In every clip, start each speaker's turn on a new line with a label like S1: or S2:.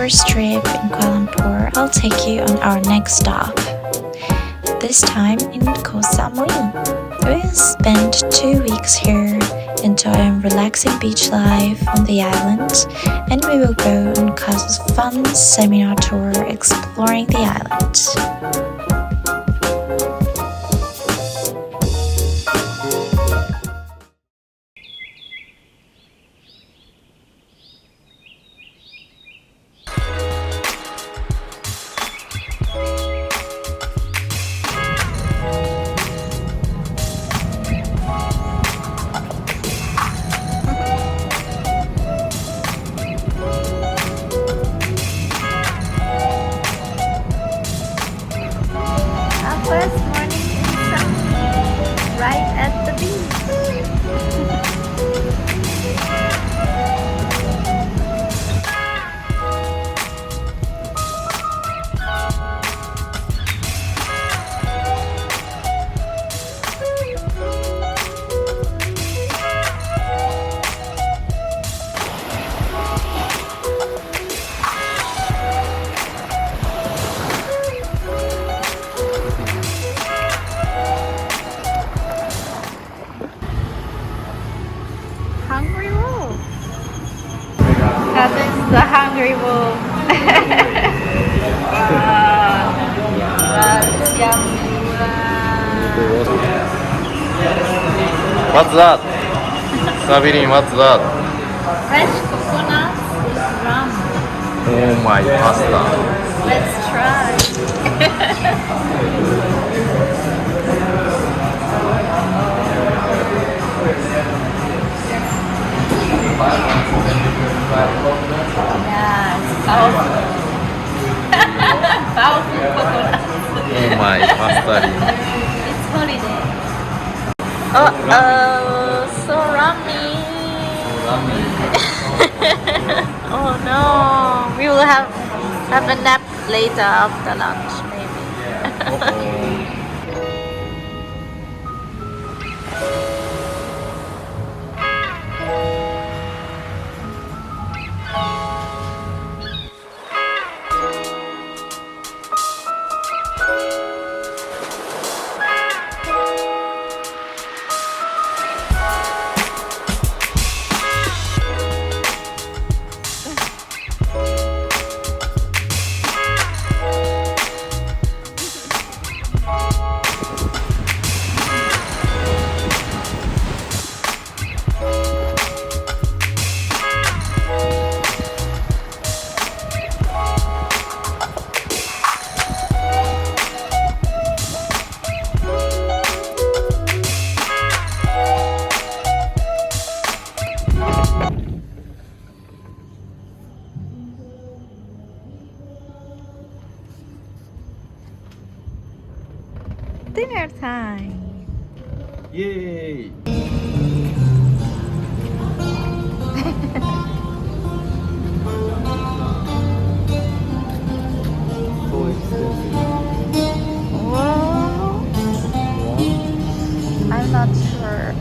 S1: first trip in Kuala Lumpur, I'll take you on our next stop. This time in Koh Samui. We'll spend 2 weeks here, enjoying relaxing beach life on the island, and we will go on Kazu's fun seminar tour exploring the island. First morning in Samui, right at the beach. Hungry wolf. That is the hungry wolf. Wow. That's yummy.
S2: What's that? Sabrina, what's that?
S1: Fresh coconut with rum.
S2: Oh my pasta.
S1: Let's try. Yeah, it's powerful. Powerful coconut.
S2: Oh my pasta.
S1: It's holiday. Oh, so rummy. Oh no, we will have a nap later after lunch maybe. Dinner time.
S2: Yay! So expensive.
S1: Whoa, I'm not sure.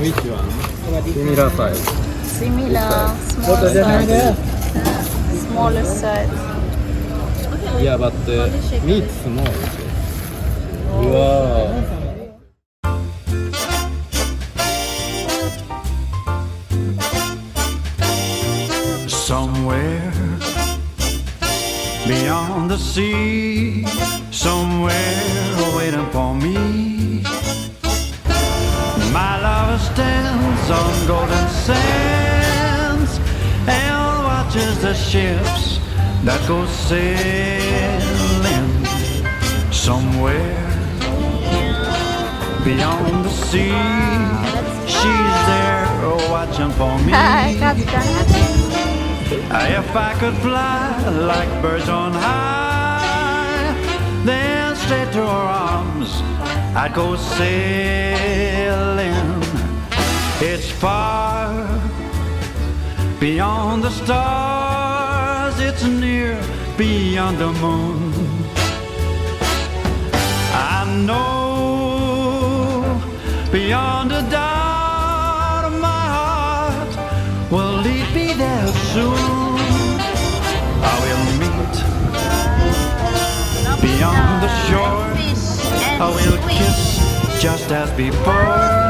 S2: Which one? Similar size.
S3: Similar, smaller size. Smaller size.
S2: Yeah, but meat small. Wow.
S4: Somewhere beyond the sea, somewhere waiting for me, my lover stands on golden sands and watches the ships that go sailing. Somewhere beyond the sea, she's there watching for me. If I could fly like birds on high, then straight to her arms I'd go sailing. It's far beyond the stars, it's near beyond the moon. I know beyond a doubt my heart will lead me there soon. I will meet beyond the shore, I will kiss just as before.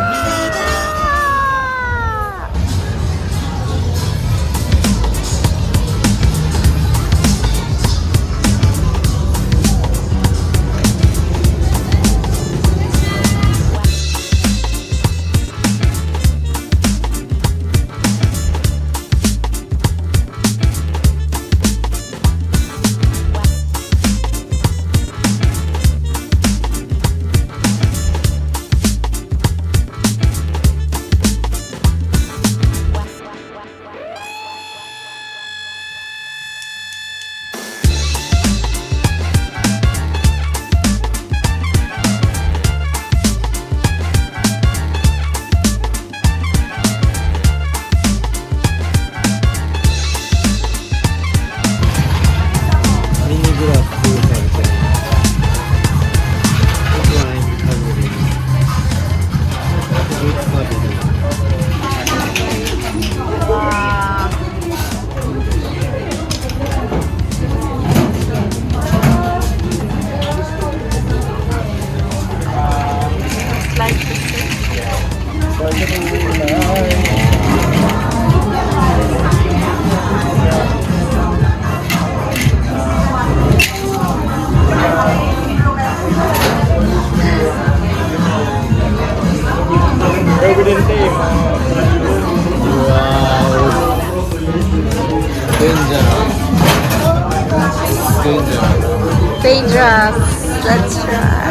S3: Dangerous. Let's try.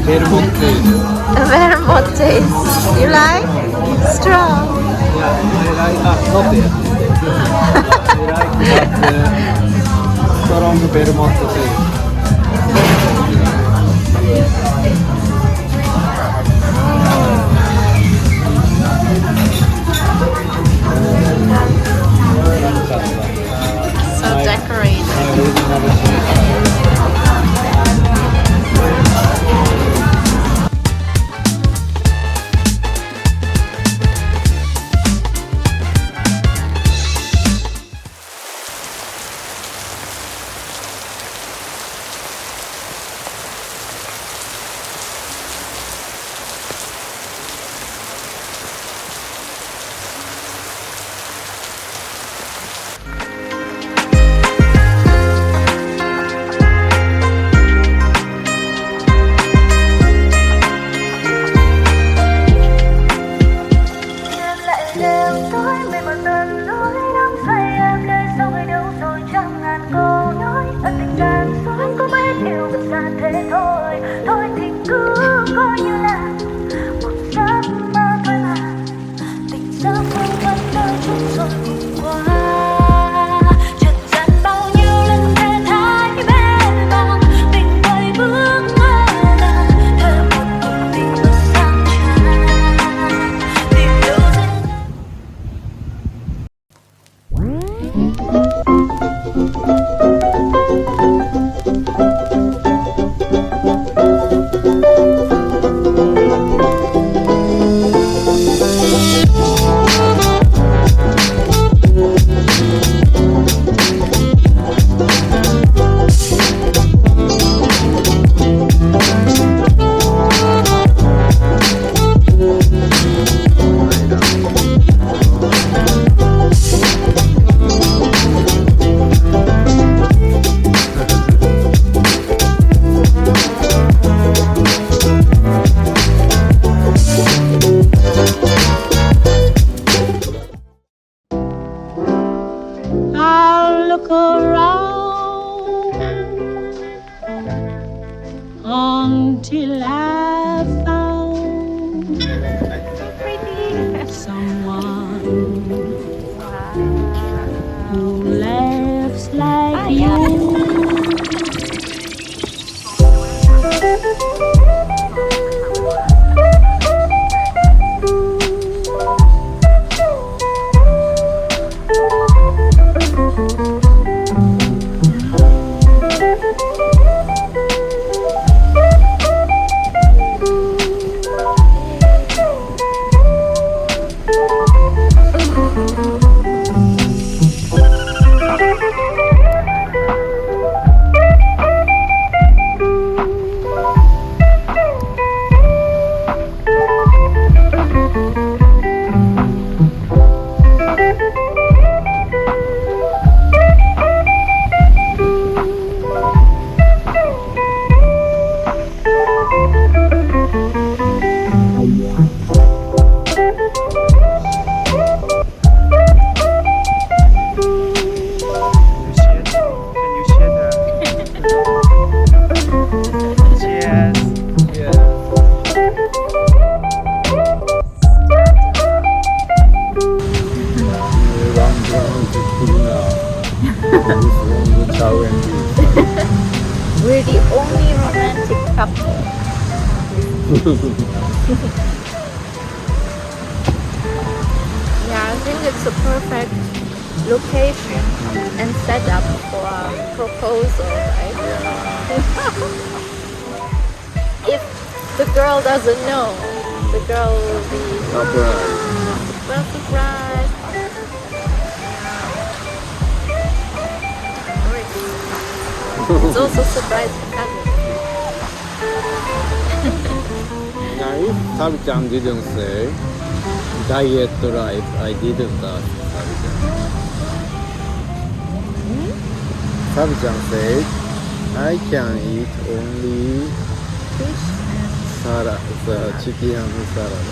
S2: Vermont taste.
S3: Vermont taste. You like? Strong.
S2: Yeah, I like. Not yet. I like that strong Vermont taste.
S3: So decorated.
S5: someone who laughs like you.
S3: We're the only romantic couple. Yeah, I think it's a perfect location and setup for a proposal, right? If the girl doesn't know, the girl will be well surprised. It's also surprise for cousin.
S2: Now, if Sabi-chan didn't say diet life, I didn't ask Sabi-chan. Sabi-chan said, I can eat only
S3: Fish
S2: salad, the chicken and salad.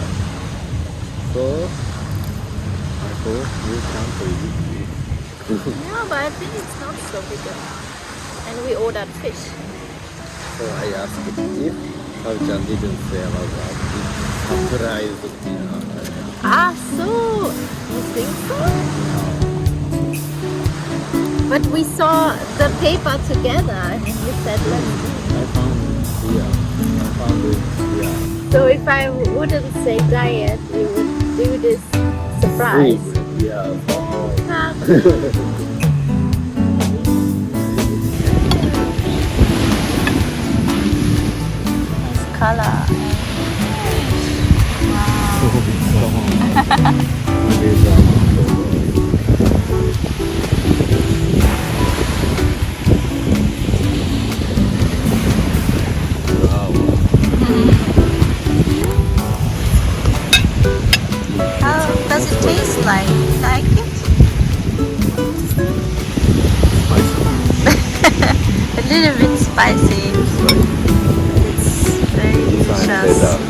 S2: So, I hope you can't eat it.
S3: No, but I think it's not so big. And we ordered fish.
S2: So I asked if Sabi-chan didn't say about that. It surprised dinner.
S3: Ah, so you think so? But we saw the paper together and you said let's do it.
S2: I found it here.
S3: So if I wouldn't say diet, you would do this surprise.
S2: Yeah.
S3: Ah,
S1: Nice color. How does it taste like? Like it? A little bit spicy. It's very delicious. Awesome.